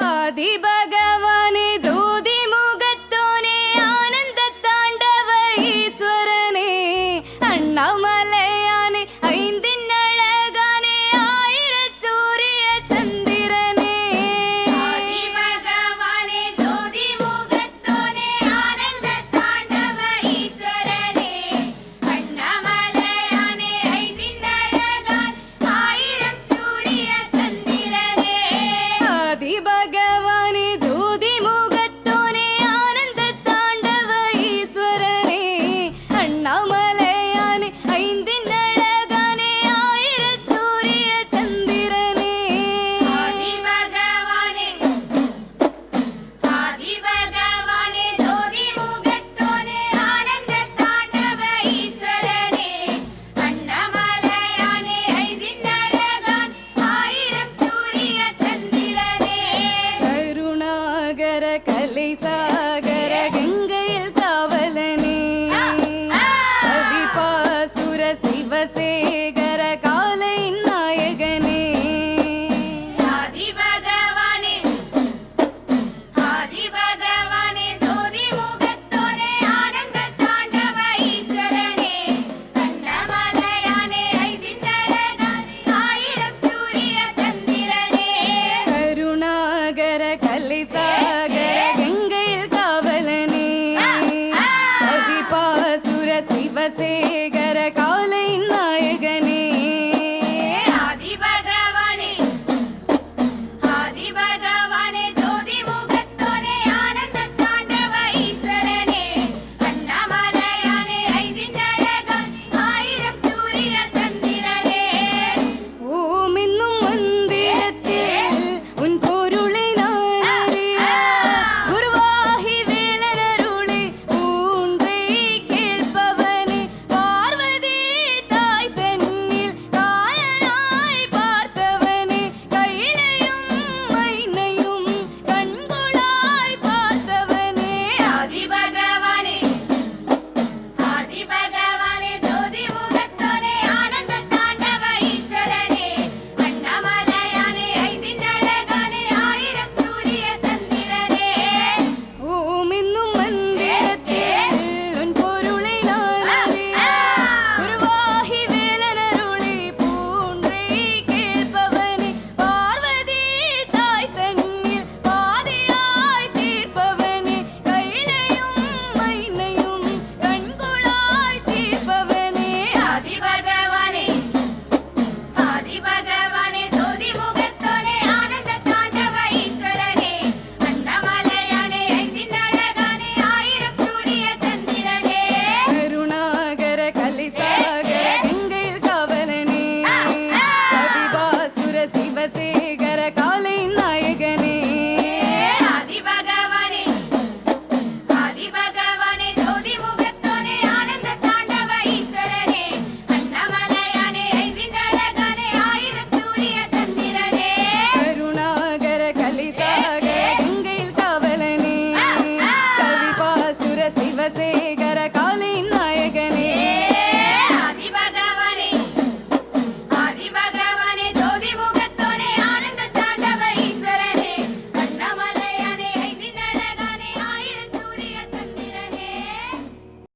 ஆதிபகவானே ஜோதி முகத்தோனே ஆனந்த தாண்டவ ஈஸ்வரனே அண்ணாமலையானே ஐந்தின் அழகானே ஆயிரச் சூரிய சந்திரனே ஆதிபகவானே ஜோதி முகத்தோனே ஆனந்த தாண்டவ ஈஸ்வரனே அண்ணாமலையானே ஐந்தின் அழகான் ஆயிரம் சூரிய சந்திரனே ஆதிபகவானே ஜோதி முகத்தோனே ஆனந்த தாண்டவ ஈஸ்வரனே அண்ணாமலையானே ஐந்தின் அழகானே ஆயிரச் சூரிய சந்திரனே ஆதிபகவானே ஆதிபகவானே ஜோதி முகத்தோனே ஆனந்த தாண்டவ ஈஸ்வரனே அண்ணாமலையானே ஐந்தின் அழகான் ஆயிரம் சூரிய சந்திரனே கருணாகர கலை சாகர கங்கையில் காவலனே கவிபாசுர சிவசேகர காலை நாயகனே ஆதிபகவானே ஆதிபகவானே ஜோதி முகத்தோனே ஆனந்த தாண்டவ ஈஸ்வரனே அண்ணாமலையானே ஐந்தின் அழகான் ஆயிரம் சூரிய சந்திரனே கருணாகர கலை சாகர கங்கையில் காவலனே கவிபாசுர சிவசேகர காலை நாயகனே ஆதிபகவானே ஆதிபகவானே ஜோதி முகத்தோனே ஆனந்த தாண்டவ ஈஸ்வரனே அண்ணாமலையானே ஐந்தின் அழகான் ஆயிரம் சூரிய சந்திரனே ஓம் என்னும் மந்திரத்தில் உன் பொருளை நான் அறிய குருவாகி வேலனருளே ஊன்றை கேட்பவனே பார்வதி தாய் தன்னில் காலனாய் பார்த்தவனே கையிலையும் மைனையும் கண்கொளாய் பார்த்தவனே ஆதிபகவானே ஆதிபகவானே ஜோதி முகத்தோனே ஆனந்த தாண்டவ ஈஸ்வரனே அண்ணாமலையானே ஐந்தின் அழகானே ஆயிரம் சூரிய சந்திரனே ஓம் என்னும் மந்திரத்தில் உன் பொருளை நான் அறிய குருவாகி வேலனருளே பூன்றை கேட்பவனே பார்வதி தாய் தன்னில் பாதியாய் தீர்ப்பவனே கையிலையும் மைனையும் கண்கொளாய் தீர்ப்பவனே ஆதிபகவானே ஆதிபகவானே ஜோதி முகத்தோனே ஆனந்த தாண்டவ ஈஸ்வரனே அண்ணாமலையானே ஐந்தின் அழகானே ஆயிரம் சூரிய சந்திரனே கருணாகர கலை சாகர கங்கையில் காவலனே கவிபாசுர சிவசேகர காலை